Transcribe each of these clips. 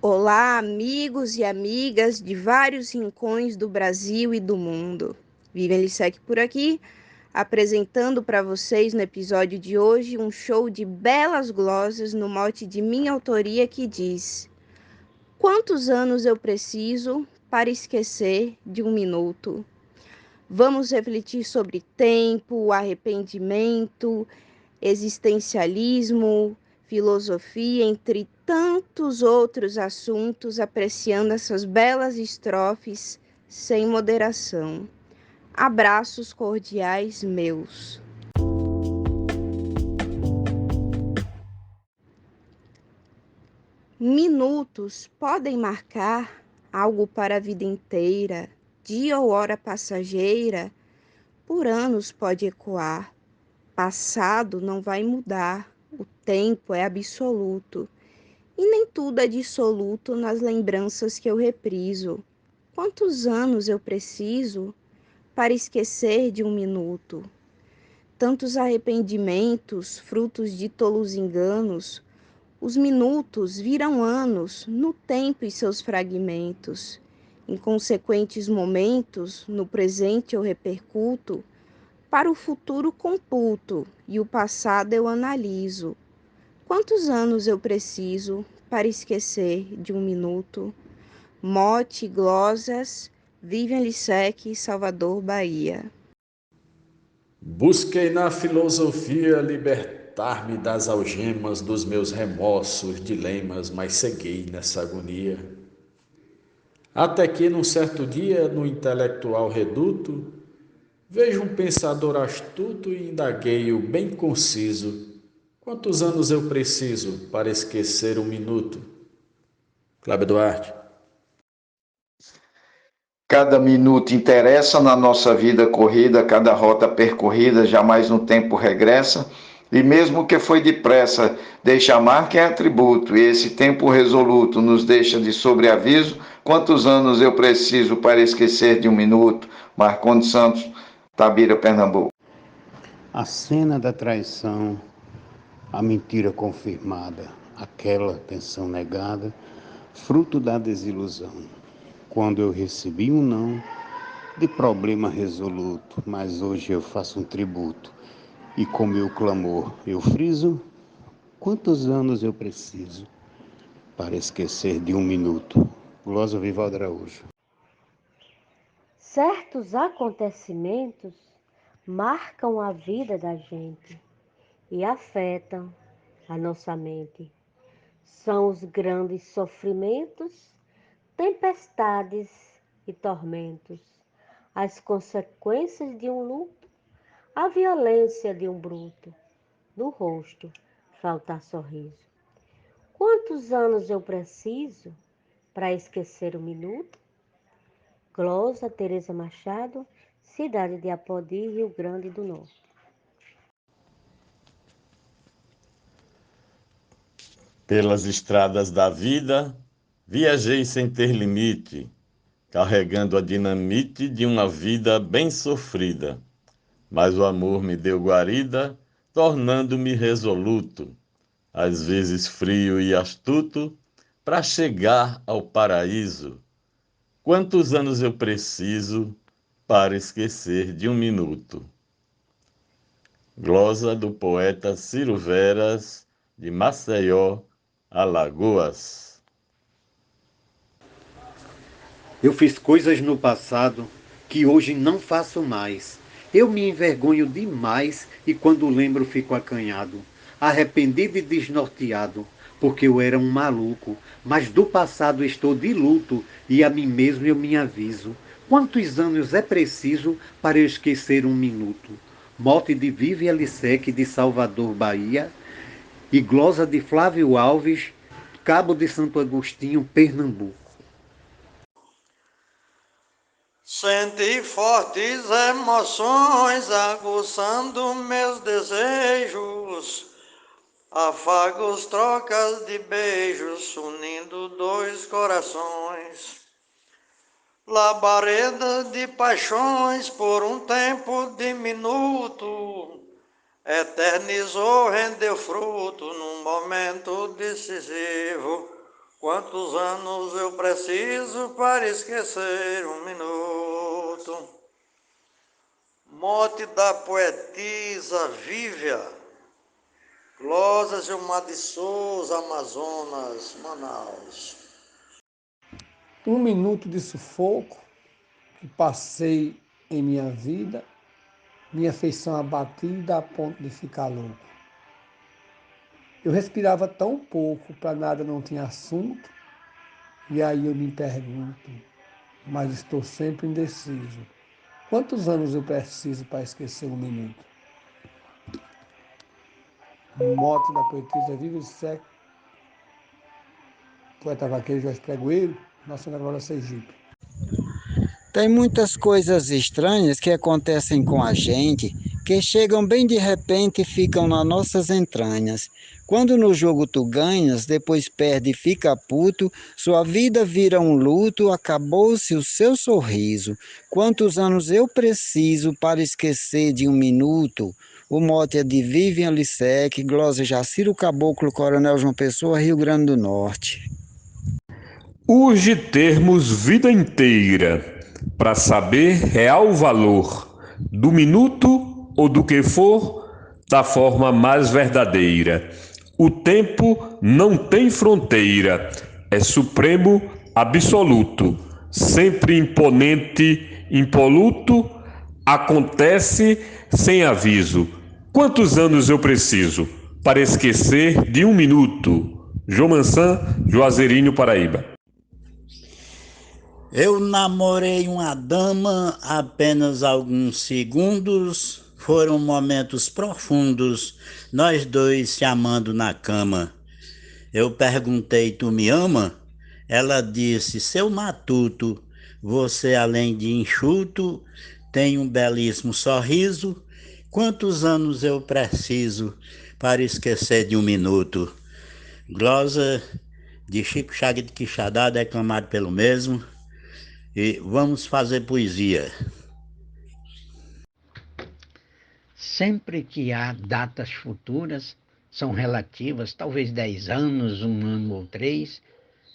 Olá, amigos e amigas de vários rincões do Brasil e do mundo. Vivian Lissec por aqui, apresentando para vocês no episódio de hoje um show de belas glosas no mote de minha autoria que diz: quantos anos eu preciso para esquecer de um minuto? Vamos refletir sobre tempo, arrependimento, existencialismo, filosofia, entre tantos outros assuntos, apreciando essas belas estrofes sem moderação. Abraços cordiais meus. Minutos podem marcar algo para a vida inteira, dia ou hora passageira, por anos pode ecoar. Passado não vai mudar, o tempo é absoluto. E nem tudo é dissoluto nas lembranças que eu repriso. Quantos anos eu preciso para esquecer de um minuto? Tantos arrependimentos, frutos de tolos enganos, os minutos viram anos no tempo e seus fragmentos. Em consequentes momentos, no presente eu repercuto, para o futuro computo e o passado eu analiso. Quantos anos eu preciso para esquecer de um minuto? Mote, glosas, Vivian Lissec, Salvador, Bahia. Busquei na filosofia libertar-me das algemas dos meus remorsos, dilemas, mas ceguei nessa agonia. Até que, num certo dia, no intelectual reduto, vejo um pensador astuto e indaguei-o bem conciso. Quantos anos eu preciso para esquecer um minuto? Cláudio Duarte. Cada minuto interessa na nossa vida corrida, cada rota percorrida jamais no tempo regressa, e mesmo que foi depressa, deixa a marca em atributo, e esse tempo resoluto nos deixa de sobreaviso. Quantos anos eu preciso para esquecer de um minuto? Marcondes Santos, Tabira, Pernambuco. A cena da traição, a mentira confirmada, aquela tensão negada, fruto da desilusão. Quando eu recebi um não, de problema resoluto, mas hoje eu faço um tributo. E com meu clamor eu friso, quantos anos eu preciso para esquecer de um minuto? Glosa Vivaldo Araújo. Certos acontecimentos marcam a vida da gente e afetam a nossa mente. São os grandes sofrimentos, tempestades e tormentos, as consequências de um luto, a violência de um bruto, no rosto faltar sorriso. Quantos anos eu preciso para esquecer o minuto? Glosa Tereza Machado, cidade de Apodi, Rio Grande do Norte. Pelas estradas da vida, viajei sem ter limite, carregando a dinamite de uma vida bem sofrida. Mas o amor me deu guarida, tornando-me resoluto, às vezes frio e astuto, para chegar ao paraíso. Quantos anos eu preciso para esquecer de um minuto? Glosa do poeta Ciro Veras, de Maceió, Alagoas. Eu fiz coisas no passado que hoje não faço mais. Eu me envergonho demais e quando lembro fico acanhado, arrependido e desnorteado, porque eu era um maluco, mas do passado estou de luto e a mim mesmo eu me aviso. Quantos anos é preciso para eu esquecer um minuto? Mote de Vivian Lissec, de Salvador, Bahia, e glosa de Flávio Alves, Cabo de Santo Agostinho, Pernambuco. Senti fortes emoções aguçando meus desejos, afagos, trocas de beijos unindo dois corações, labareda de paixões por um tempo diminuto, eternizou, rendeu fruto num momento decisivo. Quantos anos eu preciso para esquecer um minuto? Mote da poetisa Vívia, Glosa Gilmar de Souza, Amazonas, Manaus. Um minuto de sufoco que passei em minha vida, minha feição abatida a ponto de ficar louco. Eu respirava tão pouco, para nada não tinha assunto, e aí eu me pergunto, mas estou sempre indeciso. Quantos anos eu preciso para esquecer um minuto? Mote da poetisa Viva e Seco, poeta vaqueiro Jorge Pregoeiro, Nossa Senhora Glória Sergipe. Tem muitas coisas estranhas que acontecem com a gente, que chegam bem de repente e ficam nas nossas entranhas. Quando no jogo tu ganhas, depois perde e fica puto, sua vida vira um luto, acabou-se o seu sorriso. Quantos anos eu preciso para esquecer de um minuto? O mote é de Vivian Lissec, glosa Jaciro Caboclo, Coronel João Pessoa, Rio Grande do Norte. Urge termos vida inteira para saber real valor do minuto ou do que for da forma mais verdadeira. O tempo não tem fronteira, é supremo, absoluto, sempre imponente, impoluto, acontece sem aviso. Quantos anos eu preciso para esquecer de um minuto? João Mansan, Juazeirinho, Paraíba. Eu namorei uma dama apenas alguns segundos, foram momentos profundos, nós dois se amando na cama. Eu perguntei, tu me ama? Ela disse, seu matuto, você além de enxuto, tem um belíssimo sorriso. Quantos anos eu preciso para esquecer de um minuto? Glosa de Chico Chagas de Quixadá, declamado pelo mesmo. E vamos fazer poesia. Sempre que há datas futuras, são relativas, talvez 10 anos, 1 ano ou 3,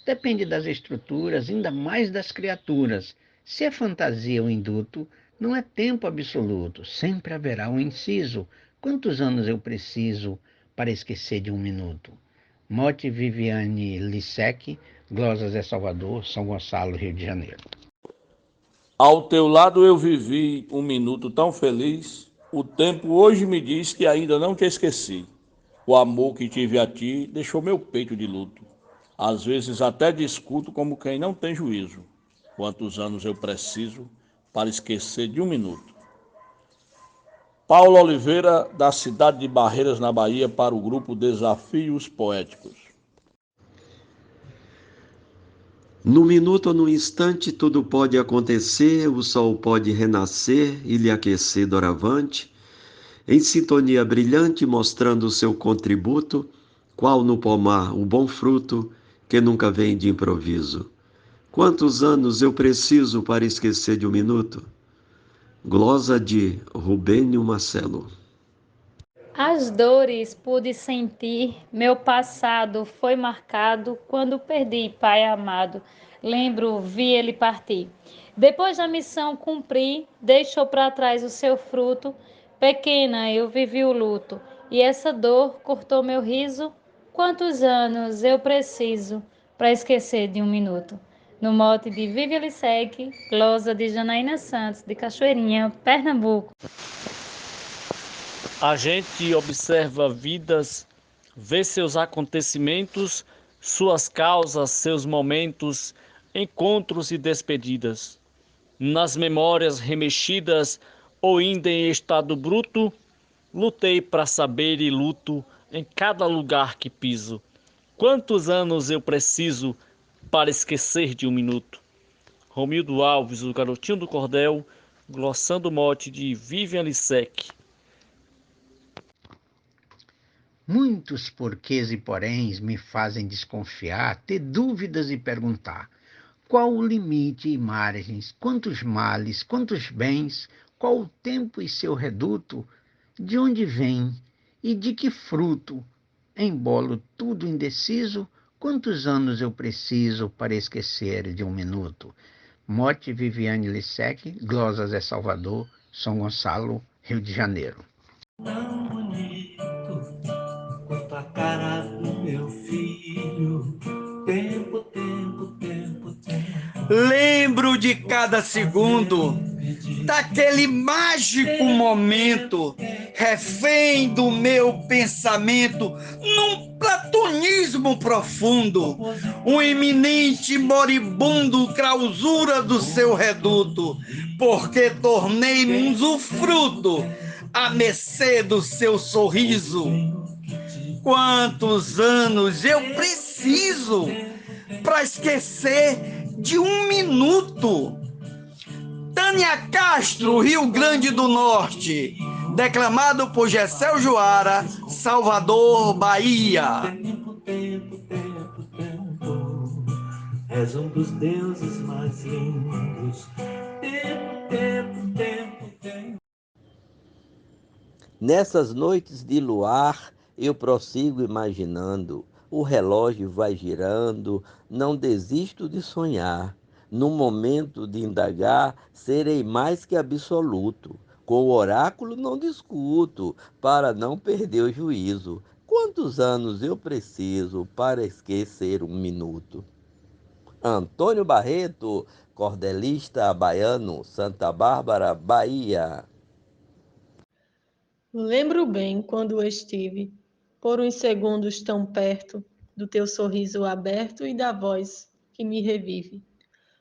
depende das estruturas, ainda mais das criaturas. Se é fantasia ou induto, não é tempo absoluto, sempre haverá um inciso. Quantos anos eu preciso para esquecer de um minuto? Mote Viviane Lissec, Glosas é Salvador, São Gonçalo, Rio de Janeiro. Ao teu lado eu vivi um minuto tão feliz, o tempo hoje me diz que ainda não te esqueci. O amor que tive a ti deixou meu peito de luto. Às vezes até discuto como quem não tem juízo. Quantos anos eu preciso para esquecer de um minuto? Paulo Oliveira, da cidade de Barreiras, na Bahia, para o grupo Desafios Poéticos. No minuto ou no instante tudo pode acontecer, o sol pode renascer e lhe aquecer doravante, em sintonia brilhante mostrando o seu contributo, qual no pomar o bom fruto que nunca vem de improviso. Quantos anos eu preciso para esquecer de um minuto? Glosa de Rubênio Marcelo. As dores pude sentir, meu passado foi marcado quando perdi pai amado. Lembro, vi ele partir. Depois da missão cumprir, deixou para trás o seu fruto. Pequena, eu vivi o luto, e essa dor cortou meu riso. Quantos anos eu preciso para esquecer de um minuto? No mote de Vivi Lissec, glosa de Janaína Santos, de Cachoeirinha, Pernambuco. A gente observa vidas, vê seus acontecimentos, suas causas, seus momentos, encontros e despedidas. Nas memórias remexidas ou ainda em estado bruto, lutei para saber e luto em cada lugar que piso. Quantos anos eu preciso para esquecer de um minuto? Romildo Alves, o Garotinho do Cordel, glossando o mote de Vivian Lissec. Muitos porquês e poréns me fazem desconfiar, ter dúvidas e perguntar. Qual o limite e margens? Quantos males, quantos bens? Qual o tempo e seu reduto? De onde vem e de que fruto? Embolo tudo indeciso, Quantos anos eu preciso para esquecer de um minuto? Mote Viviane Lissec, Glosas é Salvador, São Gonçalo, Rio de Janeiro. Tão bonito quanto a cara do meu filho. Tempo, tempo, tempo, tempo. Lembro de cada segundo daquele mágico momento, refém do meu pensamento, num platonismo profundo, um iminente moribundo clausura do seu reduto, porque tornei-me usufruto à mercê do seu sorriso. Quantos anos eu preciso para esquecer de um minuto? Tânia Castro, Rio Grande do Norte, declamado por Gessel Joara, Salvador, Bahia. Tempo, tempo, tempo, tempo. És um dos deuses mais lindos. Tempo, tempo, tempo, tempo. Nessas noites de luar, eu prossigo imaginando. O relógio vai girando, não desisto de sonhar. No momento de indagar, serei mais que absoluto. Com o oráculo não discuto, para não perder o juízo. Quantos anos eu preciso para esquecer um minuto? Antônio Barreto, cordelista baiano, Santa Bárbara, Bahia. Lembro bem quando estive, por uns segundos tão perto, do teu sorriso aberto e da voz que me revive.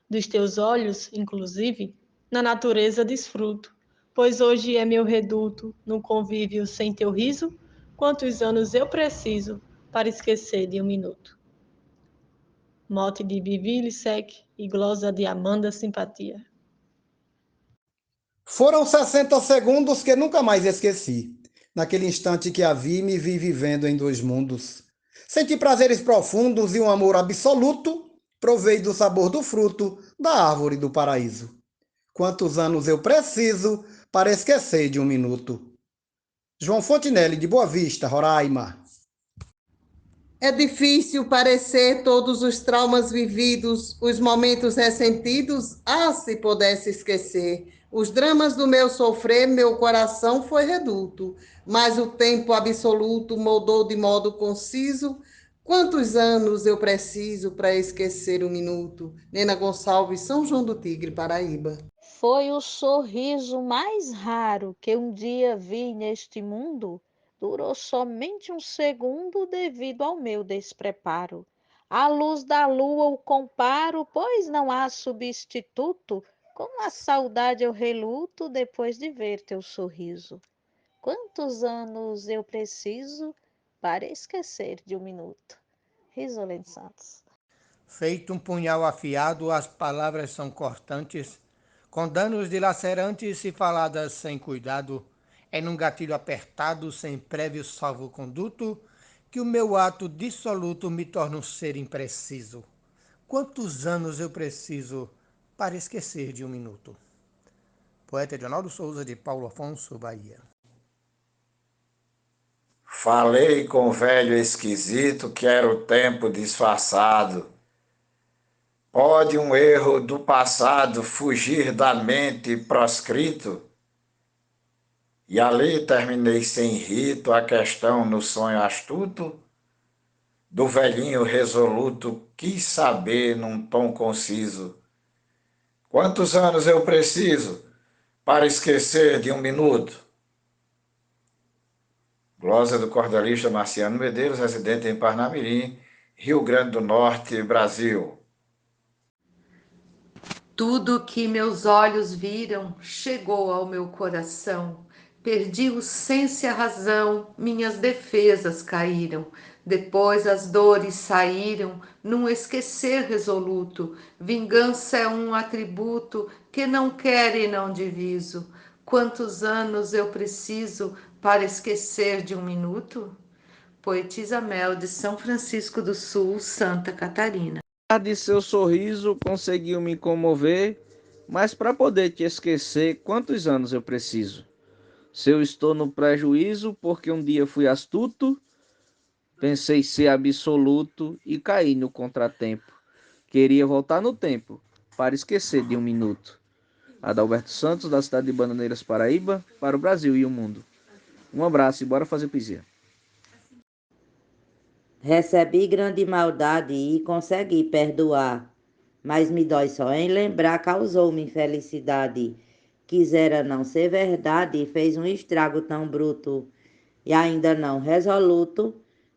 Dos teus olhos, inclusive, na natureza desfruto, pois hoje é meu reduto, no convívio sem teu riso, quantos anos eu preciso para esquecer de um minuto. Mote de Vivi Lissec e glosa de Amanda Simpatia. Foram 60 segundos que nunca mais esqueci. Naquele instante que a vi, me vi vivendo em dois mundos. Senti prazeres profundos e um amor absoluto, provei do sabor do fruto da árvore do paraíso. Quantos anos eu preciso para esquecer de um minuto? João Fontinelli, de Boa Vista, Roraima. É difícil parecer todos os traumas vividos, os momentos ressentidos, se pudesse esquecer. Os dramas do meu sofrer, meu coração foi reduto, mas o tempo absoluto moldou de modo conciso. Quantos anos eu preciso para esquecer um minuto? Nena Gonçalves, São João do Tigre, Paraíba. Foi o sorriso mais raro que um dia vi neste mundo. Durou somente um segundo devido ao meu despreparo. À luz da lua o comparo, pois não há substituto. Com a saudade eu reluto depois de ver teu sorriso. Quantos anos eu preciso para esquecer de um minuto? Risolene Santos. Feito um punhal afiado, as palavras são cortantes, com danos dilacerantes se faladas sem cuidado. É num gatilho apertado, sem prévio salvo-conduto, que o meu ato dissoluto me torna um ser impreciso. Quantos anos eu preciso para esquecer de um minuto? Poeta Edinaldo Souza, de Paulo Afonso, Bahia. Falei com o velho esquisito que era o tempo disfarçado. Pode um erro do passado fugir da mente proscrito? E ali terminei sem rito a questão no sonho astuto, do velhinho resoluto quis saber num tom conciso. Quantos anos eu preciso para esquecer de um minuto? Glosa do cordelista Marciano Medeiros, residente em Parnamirim, Rio Grande do Norte, Brasil. Tudo que meus olhos viram chegou ao meu coração. Perdi o senso e a razão, minhas defesas caíram. Depois as dores saíram, num esquecer resoluto. Vingança é um atributo que não quero e não diviso. Quantos anos eu preciso para esquecer de um minuto? Poetisa Mel, de São Francisco do Sul, Santa Catarina. De seu sorriso conseguiu me comover, mas para poder te esquecer, quantos anos eu preciso? Se eu estou no prejuízo porque um dia fui astuto, Pensei ser absoluto e caí no contratempo. Queria voltar no tempo para esquecer de um minuto. Adalberto Santos, da cidade de Bananeiras, Paraíba, para o Brasil e o mundo. Um abraço e bora fazer poesia. Recebi grande maldade e consegui perdoar, mas me dói só em lembrar, causou-me infelicidade. Quisera não ser verdade, fez um estrago tão bruto, e ainda não resoluto,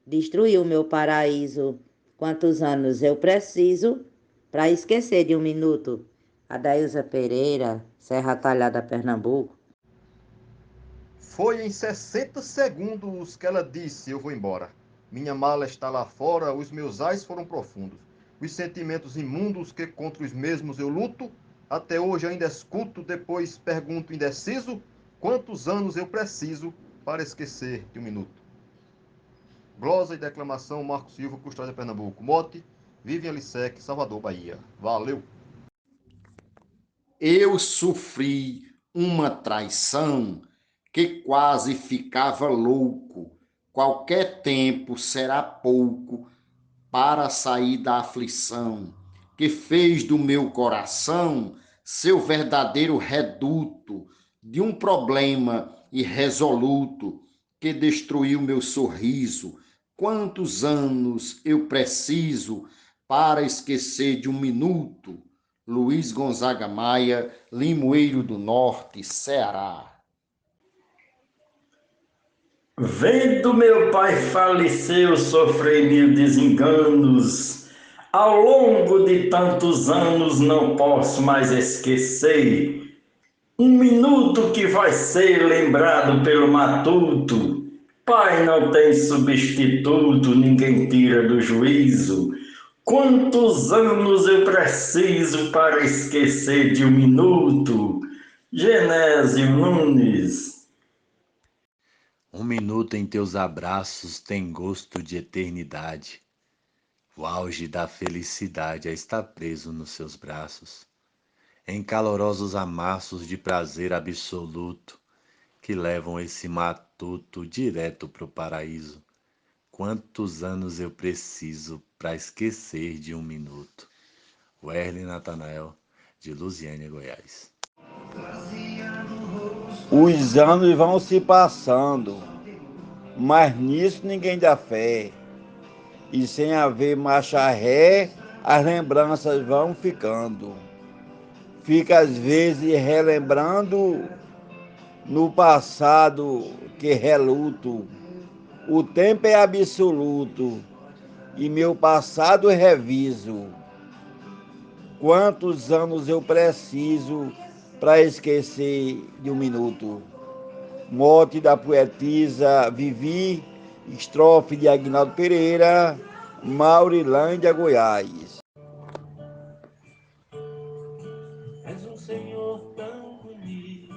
destruiu meu paraíso. Quantos anos eu preciso para esquecer de um minuto? Adailza Pereira, Serra Talhada, Pernambuco. Foi em 60 segundos que ela disse: eu vou embora. Minha mala está lá fora, os meus ais foram profundos. Os sentimentos imundos que contra os mesmos eu luto, até hoje ainda escuto, depois pergunto indeciso, quantos anos eu preciso para esquecer de um minuto. Glosa e declamação, Marcos Silva, Custódia, Pernambuco. Mote, Vivian Lissec, Salvador, Bahia. Valeu! Eu sofri uma traição que quase ficava louco. Qualquer tempo será pouco para sair da aflição, que fez do meu coração seu verdadeiro reduto, de um problema irresoluto que destruiu meu sorriso. Quantos anos eu preciso para esquecer de um minuto? Luiz Gonzaga Maia, Limoeiro do Norte, Ceará. Vendo meu pai falecer, eu sofri mil desenganos. Ao longo de tantos anos não posso mais esquecer. Um minuto que vai ser lembrado pelo matuto. Pai não tem substituto, ninguém tira do juízo. Quantos anos eu preciso para esquecer de um minuto? Genésio Nunes. Um minuto em teus abraços tem gosto de eternidade. O auge da felicidade é estar preso nos seus braços, em calorosos amassos de prazer absoluto, que levam esse matuto direto pro paraíso. Quantos anos eu preciso para esquecer de um minuto? Werley Natanael, de Lusiânia, Goiás. Os anos vão se passando, mas nisso ninguém dá fé. E sem haver marcha ré, as lembranças vão ficando. Fica às vezes relembrando no passado que reluto. O tempo é absoluto e meu passado reviso. Quantos anos eu preciso para esquecer de um minuto? Mote da poetisa Vivi, estrofe de Aguinaldo Pereira, Maurilândia, Goiás. És um senhor tão bonito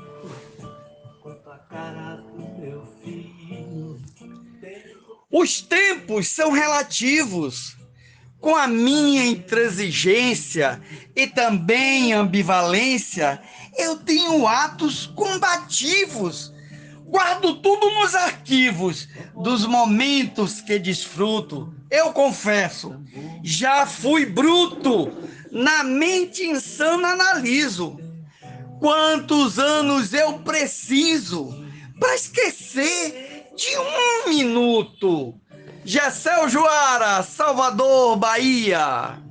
quanto a cara do meu filho. Os tempos são relativos. Com a minha intransigência e também ambivalência, eu tenho atos combativos. Guardo tudo nos arquivos dos momentos que desfruto. Eu confesso, já fui bruto, na mente insana analiso. Quantos anos eu preciso para esquecer de um minuto? Gessel Joara, Salvador, Bahia.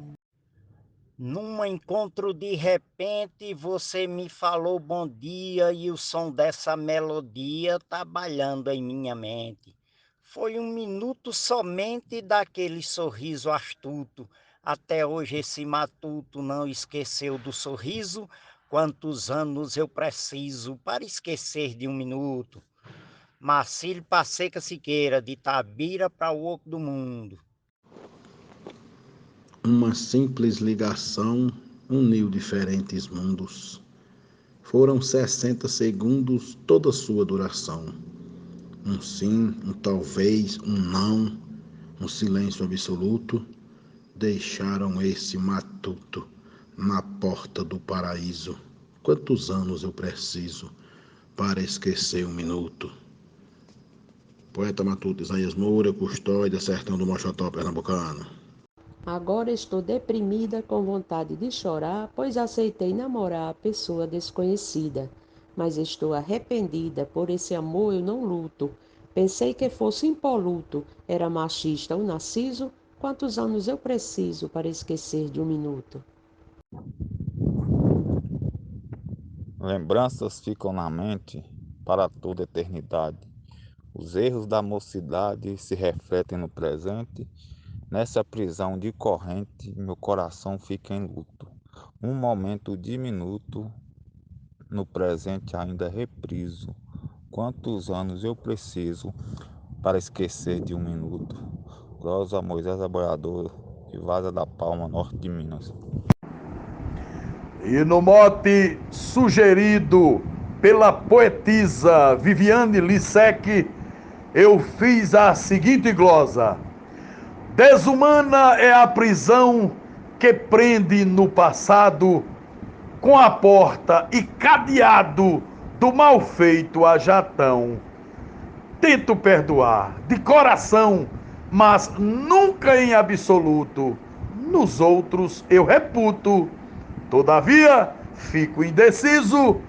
Num encontro de repente, você me falou bom dia e o som dessa melodia trabalhando em minha mente. Foi um minuto somente daquele sorriso astuto. Até hoje esse matuto não esqueceu do sorriso. Quantos anos eu preciso para esquecer de um minuto? Marcílio Passeca Siqueira, de Itabira para o Oco do Mundo. Uma simples ligação uniu diferentes mundos. Foram 60 segundos toda sua duração. Um sim, um talvez, um não, um silêncio absoluto, deixaram esse matuto na porta do paraíso. Quantos anos eu preciso para esquecer um minuto? Poeta matuto Isaías Moura, custódia, sertão do Mochotó, pernambucano. Agora estou deprimida, com vontade de chorar, pois aceitei namorar a pessoa desconhecida. Mas estou arrependida, por esse amor eu não luto. Pensei que fosse impoluto, era machista ou narciso. Quantos anos eu preciso para esquecer de um minuto? Lembranças ficam na mente para toda a eternidade. Os erros da mocidade se refletem no presente. Nessa prisão de corrente, meu coração fica em luto. Um momento diminuto, no presente ainda repriso. Quantos anos eu preciso para esquecer de um minuto? Rosa Moisés Aboiador, de Vaza da Palma, norte de Minas. E no mote sugerido pela poetisa Viviane Lissec, eu fiz a seguinte glosa: desumana é a prisão que prende no passado, com a porta e cadeado do mal feito a jatão. Tento perdoar de coração, mas nunca em absoluto. Nos outros eu reputo. Todavia, fico indeciso.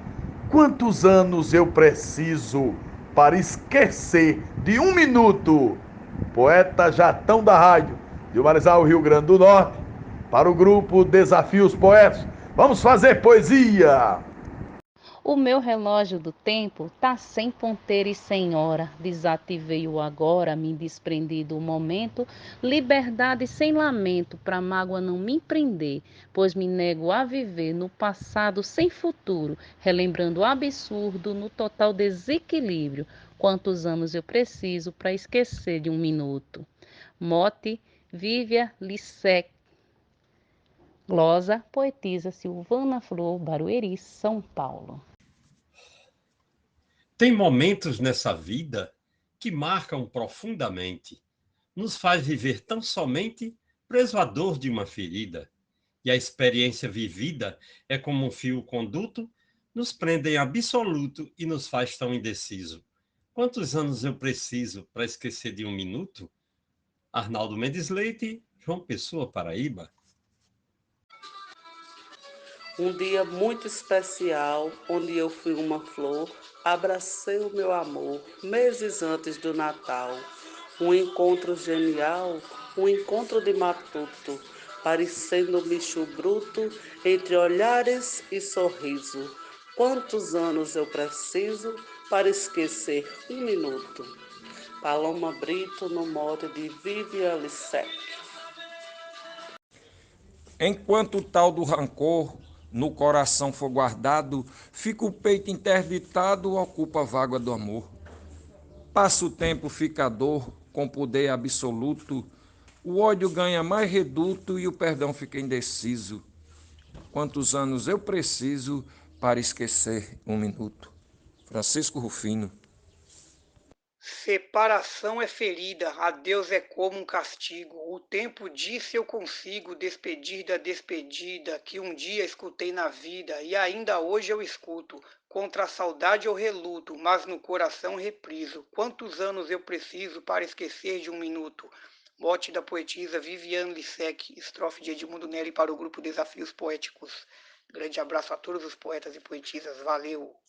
Quantos anos eu preciso para esquecer de um minuto? Poeta Jatão da Rádio, de Marizal, Rio Grande do Norte, para o grupo Desafios Poéticos. Vamos fazer poesia! O meu relógio do tempo tá sem ponteira e sem hora. Desativei-o agora, me desprendi do momento. Liberdade sem lamento, pra mágoa não me prender. Pois me nego a viver no passado sem futuro. Relembrando o absurdo no total desequilíbrio. Quantos anos eu preciso pra esquecer de um minuto? Mote, Vívia Lissec. Glosa, poetisa Silvana Flor, Barueri, São Paulo. Tem momentos nessa vida que marcam profundamente, nos faz viver tão somente preso à dor de uma ferida, e a experiência vivida é como um fio conduto, nos prende em absoluto e nos faz tão indeciso. Quantos anos eu preciso para esquecer de um minuto? Arnaldo Mendes Leite, João Pessoa, Paraíba. Um dia muito especial, onde eu fui uma flor, abracei o meu amor, meses antes do Natal. Um encontro genial, um encontro de matuto, parecendo um bicho bruto, entre olhares e sorriso. Quantos anos eu preciso para esquecer um minuto? Paloma Brito, no mote de Viviane Lissec. Enquanto o tal do rancor no coração for guardado, fica o peito interditado, ocupa a vaga do amor. Passa o tempo, fica a dor, com poder absoluto, o ódio ganha mais reduto e o perdão fica indeciso. Quantos anos eu preciso para esquecer um minuto? Francisco Rufino. Separação é ferida, adeus é como um castigo. O tempo disse eu consigo despedir da despedida que um dia escutei na vida e ainda hoje eu escuto. Contra a saudade eu reluto, mas no coração repriso. Quantos anos eu preciso para esquecer de um minuto? Mote da poetisa Viviane Lissec, estrofe de Edmundo Neri para o grupo Desafios Poéticos. Grande abraço a todos os poetas e poetisas. Valeu!